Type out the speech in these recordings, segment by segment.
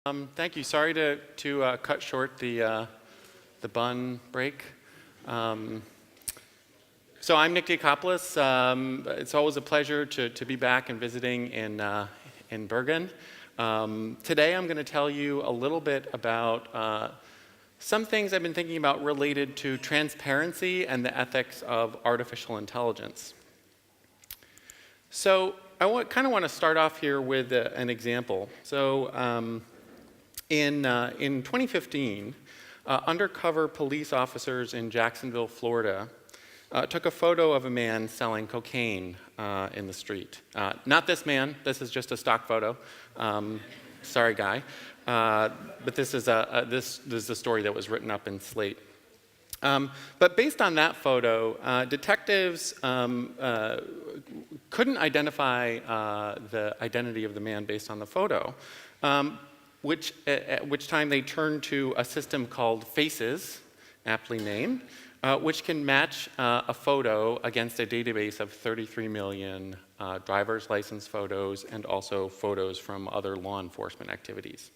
Thank you. Sorry to cut short the bun break. So I'm Nick Diakopoulos. It's always a pleasure to be back and visiting in Bergen. Today I'm going to tell you a little bit about some things I've been thinking about related to transparency and the ethics of artificial intelligence. So I kind of want to start off here with an example. So in 2015, undercover police officers in Jacksonville, Florida, took a photo of a man selling cocaine in the street. Not this man. This is just a stock photo. Sorry, guy. But this is a story that was written up in Slate. But based on that photo, detectives couldn't identify the identity of the man based on the photo, at which time they turned to a system called Faces, aptly named, which can match a photo against a database of 33 million driver's license photos and also photos from other law enforcement activities.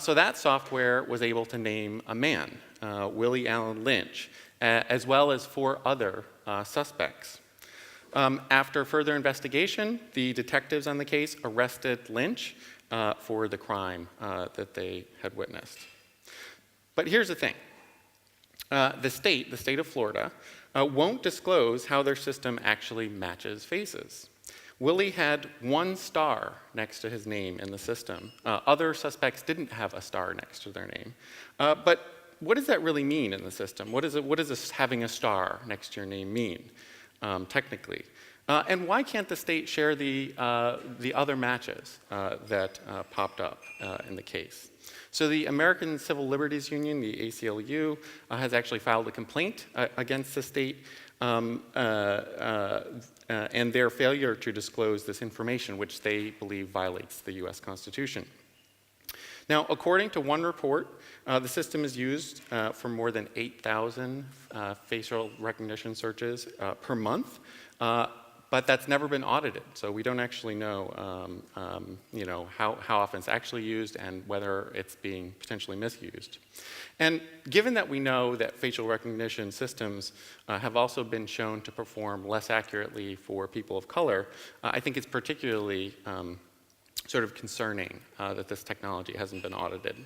So that software was able to name a man, Willie Allen Lynch, as well as 4 other suspects. After further investigation, the detectives on the case arrested Lynch for the crime that they had witnessed. But here's the thing. The state of Florida, won't disclose how their system actually matches faces. Willie had 1 star next to his name in the system. Other suspects didn't have a star next to their name. But what does that really mean in the system? What does this having a star next to your name mean, technically? And why can't the state share the other matches that popped up in the case? So the American Civil Liberties Union, the ACLU, has actually filed a complaint against the state and their failure to disclose this information, which they believe violates the US Constitution. Now, according to one report, the system is used for more than 8,000 facial recognition searches per month. But that's never been audited, so we don't actually know, how often it's actually used and whether it's being potentially misused. And given that we know that facial recognition systems have also been shown to perform less accurately for people of color, I think it's particularly sort of concerning that this technology hasn't been audited.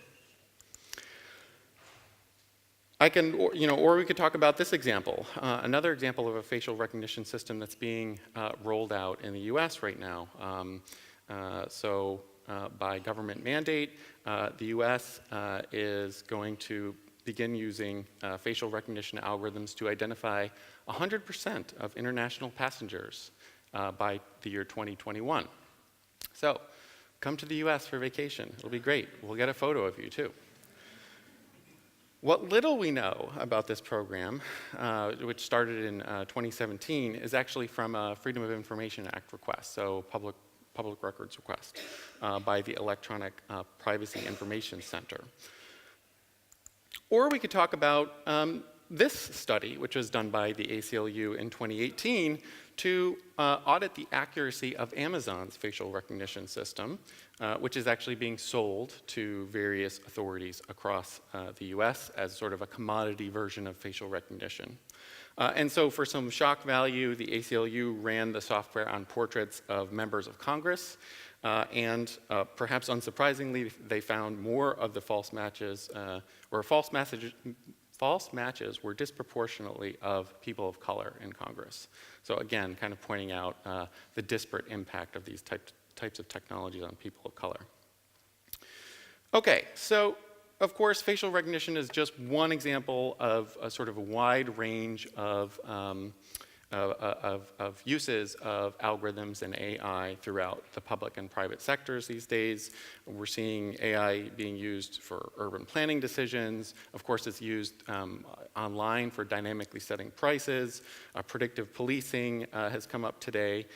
Or we could talk about this example, another example of a facial recognition system that's being rolled out in the US right now. By government mandate, the US is going to begin using facial recognition algorithms to identify 100% of international passengers by the year 2021. So come to the US for vacation. It'll be great. We'll get a photo of you too. What little we know about this program, which started in 2017, is actually from a Freedom of Information Act request, so public records request by the Electronic Privacy Information Center. Or we could talk about this study, which was done by the ACLU in 2018 to audit the accuracy of Amazon's facial recognition system, which is actually being sold to various authorities across the US as sort of a commodity version of facial recognition. And so for some shock value, the ACLU ran the software on portraits of members of Congress, and perhaps unsurprisingly, they found more of the false matches were disproportionately of people of color in Congress. So again, kind of pointing out the disparate impact of these types of technologies on people of color. Okay, so of course, facial recognition is just one example of a sort of a wide range of uses of algorithms and AI throughout the public and private sectors these days. We're seeing AI being used for urban planning decisions. Of course, it's used online for dynamically setting prices. Predictive policing has come up today.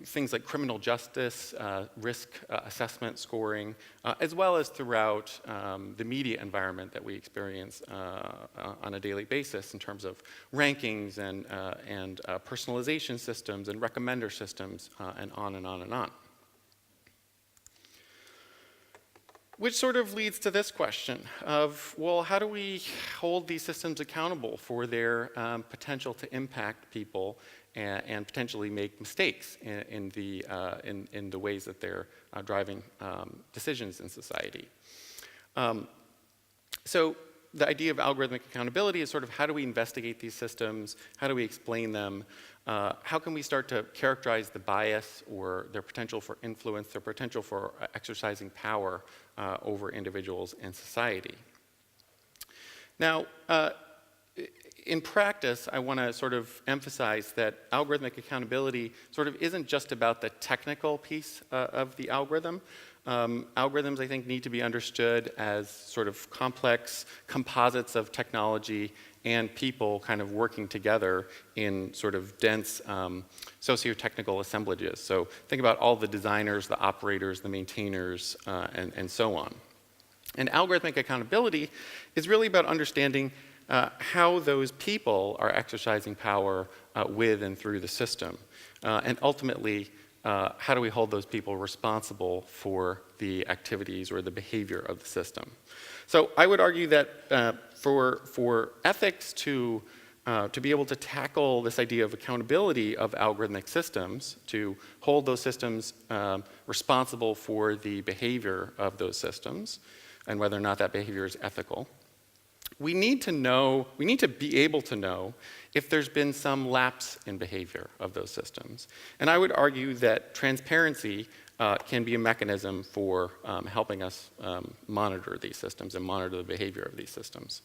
Things like criminal justice, risk assessment scoring, as well as throughout the media environment that we experience on a daily basis in terms of rankings and personalization systems and recommender systems, and on and on and on. Which sort of leads to this question of, well, how do we hold these systems accountable for their potential to impact people and potentially make mistakes in the ways that they're driving decisions in society? So the idea of algorithmic accountability is sort of how do we investigate these systems? How do we explain them? How can we start to characterize the bias or their potential for influence, their potential for exercising power over individuals and society? Now, in practice, I want to sort of emphasize that algorithmic accountability sort of isn't just about the technical piece of the algorithm. Algorithms, I think, need to be understood as sort of complex composites of technology and people kind of working together in sort of dense socio-technical assemblages. So think about all the designers, the operators, the maintainers, and so on. And algorithmic accountability is really about understanding how those people are exercising power with and through the system. And ultimately, how do we hold those people responsible for the activities or the behavior of the system? So I would argue that for ethics to be able to tackle this idea of accountability of algorithmic systems, to hold those systems responsible for the behavior of those systems, and whether or not that behavior is ethical, we need to be able to know if there's been some lapse in behavior of those systems. And I would argue that transparency can be a mechanism for helping us monitor these systems and monitor the behavior of these systems.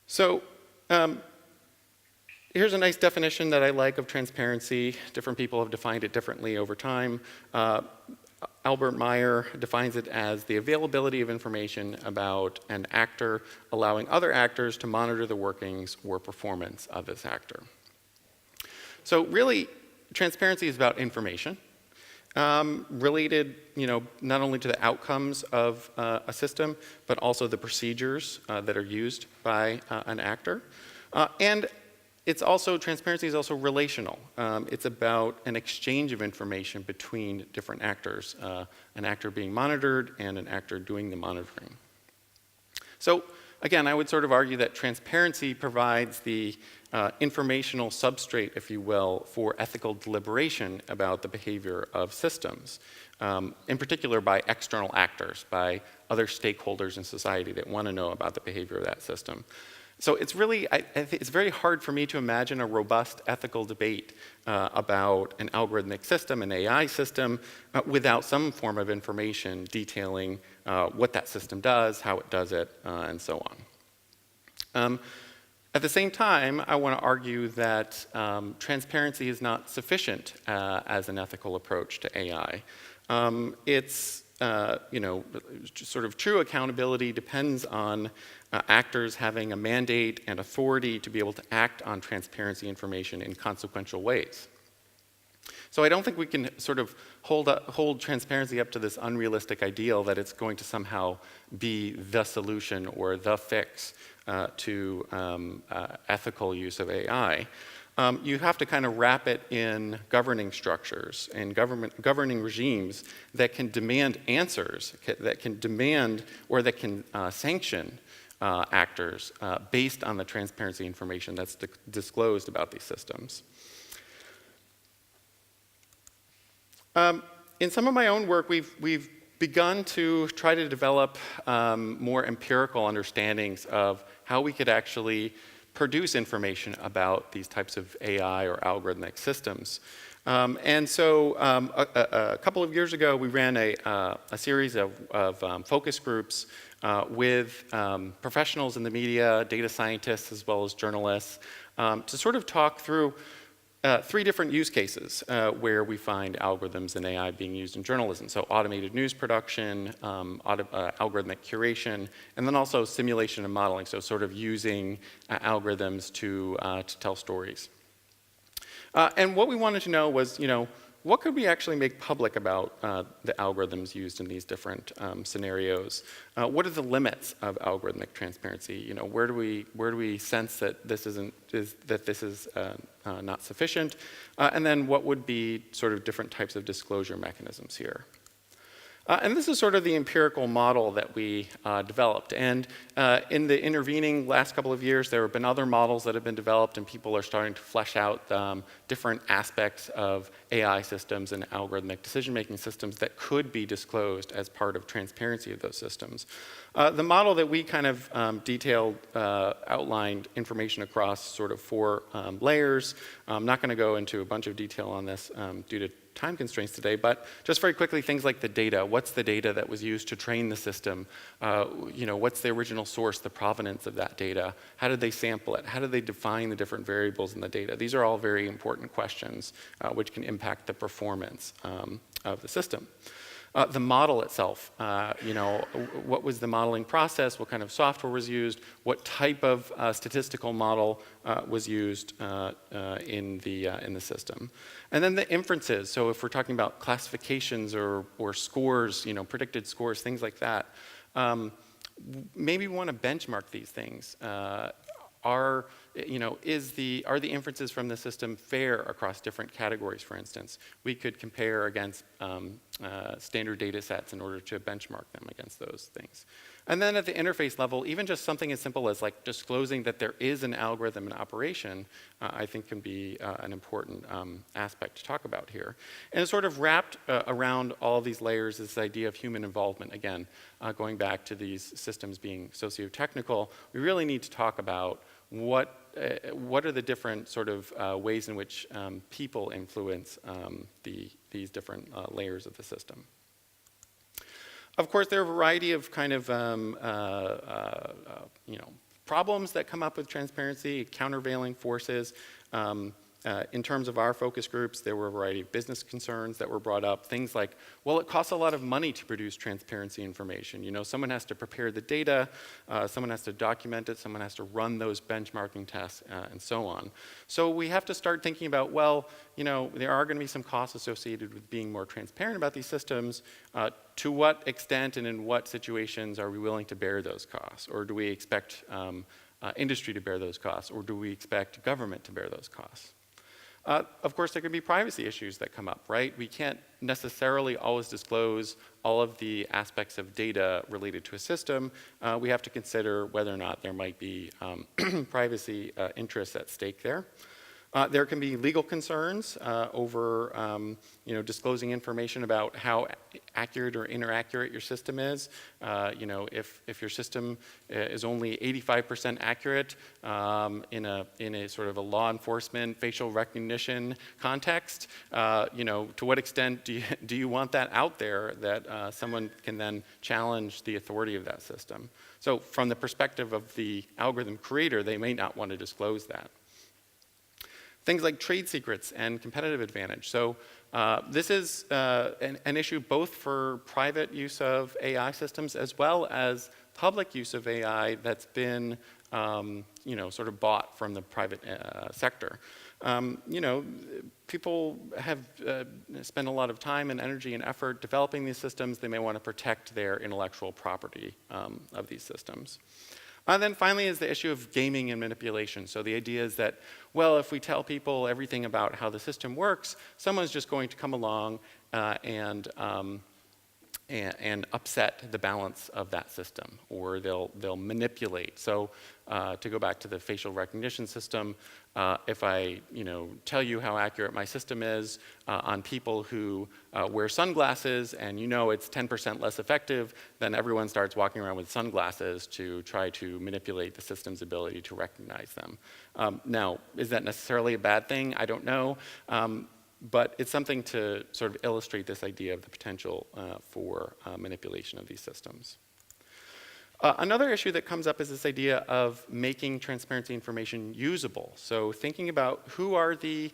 So here's a nice definition that I like of transparency. Different people have defined it differently over time. Albert Meyer defines it as the availability of information about an actor, allowing other actors to monitor the workings or performance of this actor. So really, transparency is about information, related, not only to the outcomes of a system, but also the procedures that are used by an actor. And transparency is also relational. It's about an exchange of information between different actors, an actor being monitored and an actor doing the monitoring. So again, I would sort of argue that transparency provides the informational substrate, if you will, for ethical deliberation about the behavior of systems, in particular by external actors, by other stakeholders in society that want to know about the behavior of that system. So it's really, I think it's very hard for me to imagine a robust ethical debate about an algorithmic system, an AI system, without some form of information detailing what that system does, how it does it, and so on. At the same time, I want to argue that transparency is not sufficient as an ethical approach to AI. Sort of true accountability depends on actors having a mandate and authority to be able to act on transparency information in consequential ways. So I don't think we can sort of hold transparency up to this unrealistic ideal that it's going to somehow be the solution or the fix to ethical use of AI. You have to kind of wrap it in governing structures and governing regimes that can demand answers, that can demand or that can sanction actors based on the transparency information that's disclosed about these systems. In some of my own work, we've begun to try to develop more empirical understandings of how we could actually produce information about these types of AI or algorithmic systems. And so a couple of years ago, we ran a series of focus groups with professionals in the media, data scientists, as well as journalists, to sort of talk through three different use cases where we find algorithms and AI being used in journalism. So automated news production, algorithmic curation, and then also simulation and modeling, so sort of using algorithms to tell stories. And what we wanted to know was, what could we actually make public about the algorithms used in these different scenarios? What are the limits of algorithmic transparency? Where do we sense that this is not sufficient? And then what would be sort of different types of disclosure mechanisms here? And this is sort of the empirical model that we developed. And in the intervening last couple of years, there have been other models that have been developed, and people are starting to flesh out different aspects of AI systems and algorithmic decision-making systems that could be disclosed as part of transparency of those systems. The model that we kind of detailed outlined information across sort of 4 layers. I'm not going to go into a bunch of detail on this due to time constraints today, but just very quickly, things like the data. What's the data that was used to train the system? What's the original source, the provenance of that data? How did they sample it? How did they define the different variables in the data? These are all very important questions which can impact the performance of the system. The model itself, what was the modeling process? What kind of software was used? What type of statistical model was used in the system? And then the inferences. So if we're talking about classifications or scores, predicted scores, things like that, maybe we want to benchmark these things. Are the inferences from the system fair across different categories, for instance? We could compare against standard data sets in order to benchmark them against those things. And then at the interface level, even just something as simple as like disclosing that there is an algorithm in operation, I think can be an important aspect to talk about here. And it's sort of wrapped around all of these layers is this idea of human involvement. Again, going back to these systems being socio-technical, we really need to talk about what are the different sort of ways in which people influence these different layers of the system. Of course, there are a variety of kind of problems that come up with transparency, countervailing forces. In terms of our focus groups, there were a variety of business concerns that were brought up. Things like, well, it costs a lot of money to produce transparency information. Someone has to prepare the data, someone has to document it, someone has to run those benchmarking tests, and so on. So we have to start thinking about, well, there are going to be some costs associated with being more transparent about these systems. To what extent and in what situations are we willing to bear those costs? Or do we expect industry to bear those costs? Or do we expect government to bear those costs? Of course, there could be privacy issues that come up, right? We can't necessarily always disclose all of the aspects of data related to a system. We have to consider whether or not there might be privacy interests at stake there. There can be legal concerns over disclosing information about how accurate or inaccurate your system is. If your system is only 85% accurate in a sort of a law enforcement facial recognition context, to what extent do you want that out there that someone can then challenge the authority of that system? So from the perspective of the algorithm creator, they may not want to disclose that. Things like trade secrets and competitive advantage. So this is an issue both for private use of AI systems as well as public use of AI that's been sort of bought from the private sector. People have spent a lot of time and energy and effort developing these systems. They may want to protect their intellectual property of these systems. And then finally is the issue of gaming and manipulation. So the idea is that, well, if we tell people everything about how the system works, someone's just going to come along and upset the balance of that system, or they'll manipulate. So to go back to the facial recognition system, if I tell you how accurate my system is on people who wear sunglasses and it's 10% less effective, then everyone starts walking around with sunglasses to try to manipulate the system's ability to recognize them. Now, is that necessarily a bad thing? I don't know. But it's something to sort of illustrate this idea of the potential for manipulation of these systems. Another issue that comes up is this idea of making transparency information usable. So thinking about who are the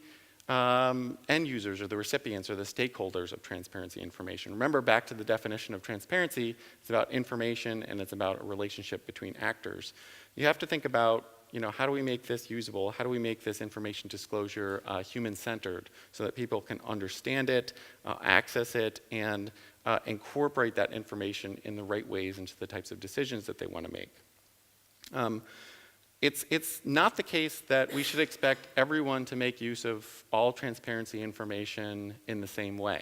end users or the recipients or the stakeholders of transparency information. Remember, back to the definition of transparency, it's about information and it's about a relationship between actors. You have to think about how do we make this usable? How do we make this information disclosure human-centered so that people can understand it, access it, and incorporate that information in the right ways into the types of decisions that they want to make? It's not the case that we should expect everyone to make use of all transparency information in the same way.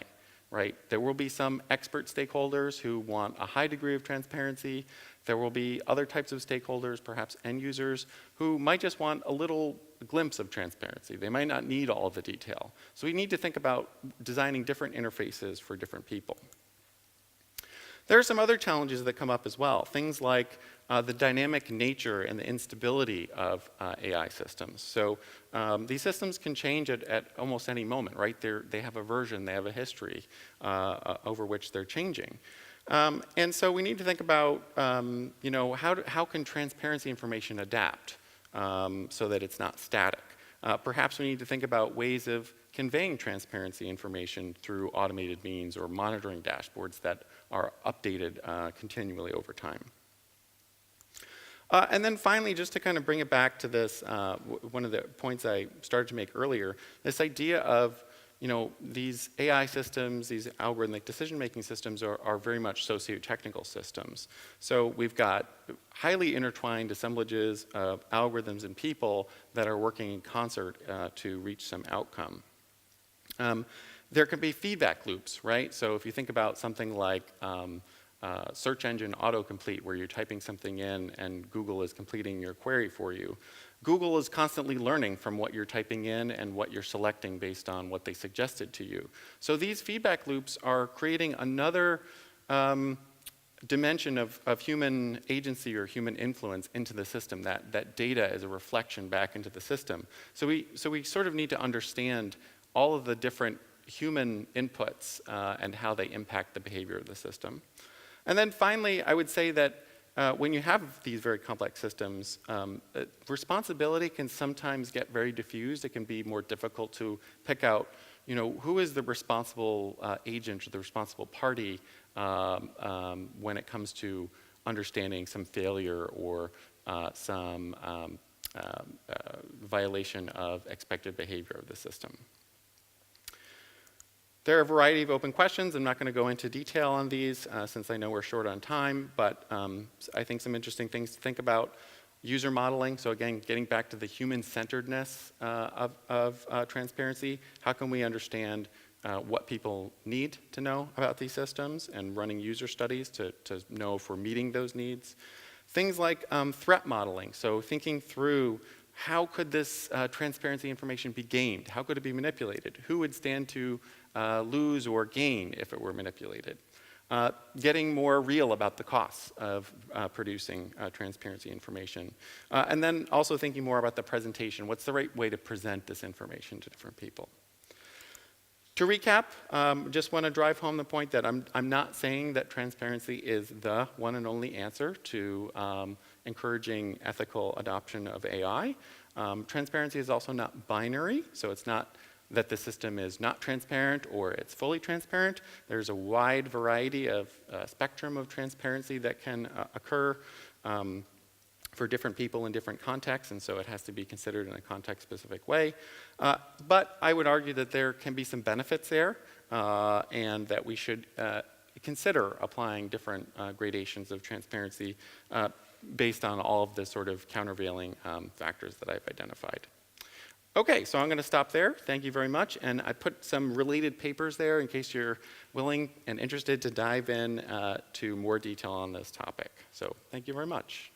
right? There will be some expert stakeholders who want a high degree of transparency. There will be other types of stakeholders, perhaps end users, who might just want a little glimpse of transparency. They might not need all of the detail. So we need to think about designing different interfaces for different people. There are some other challenges that come up as well. Things like the dynamic nature and the instability of AI systems. So these systems can change at almost any moment, right? They have a version, they have a history over which they're changing. And so we need to think about, how can transparency information adapt so that it's not static? Perhaps we need to think about ways of conveying transparency information through automated means or monitoring dashboards that are updated continually over time. And then finally, just to kind of bring it back to this, one of the points I started to make earlier, this idea of these AI systems, these algorithmic decision-making systems are very much socio-technical systems. So we've got highly intertwined assemblages of algorithms and people that are working in concert to reach some outcome. There can be feedback loops, right? So if you think about something like search engine autocomplete, where you're typing something in and Google is completing your query for you, Google is constantly learning from what you're typing in and what you're selecting based on what they suggested to you. So these feedback loops are creating another dimension of human agency or human influence into the system. That data is a reflection back into the system. So we sort of need to understand all of the different human inputs and how they impact the behavior of the system. And then finally, I would say that when you have these very complex systems, responsibility can sometimes get very diffused. It can be more difficult to pick out, who is the responsible agent or the responsible party when it comes to understanding some failure or some violation of expected behavior of the system. There are a variety of open questions. I'm not going to go into detail on these since I know we're short on time, but I think some interesting things to think about. User modeling, so again, getting back to the human-centeredness of transparency. How can we understand what people need to know about these systems and running user studies to know if we're meeting those needs? Things like threat modeling, so thinking through how could this transparency information be gained? How could it be manipulated? Who would stand to lose or gain if it were manipulated? Getting more real about the costs of producing transparency information. And then also thinking more about the presentation. What's the right way to present this information to different people? To recap, just want to drive home the point that I'm not saying that transparency is the one and only answer to encouraging ethical adoption of AI. Transparency is also not binary, so it's not that the system is not transparent or it's fully transparent. There's a wide variety of spectrum of transparency that can occur for different people in different contexts, and so it has to be considered in a context-specific way. But I would argue that there can be some benefits there, and that we should consider applying different gradations of transparency based on all of the sort of countervailing factors that I've identified. Okay, so I'm going to stop there. Thank you very much. And I put some related papers there in case you're willing and interested to dive in to more detail on this topic. So thank you very much.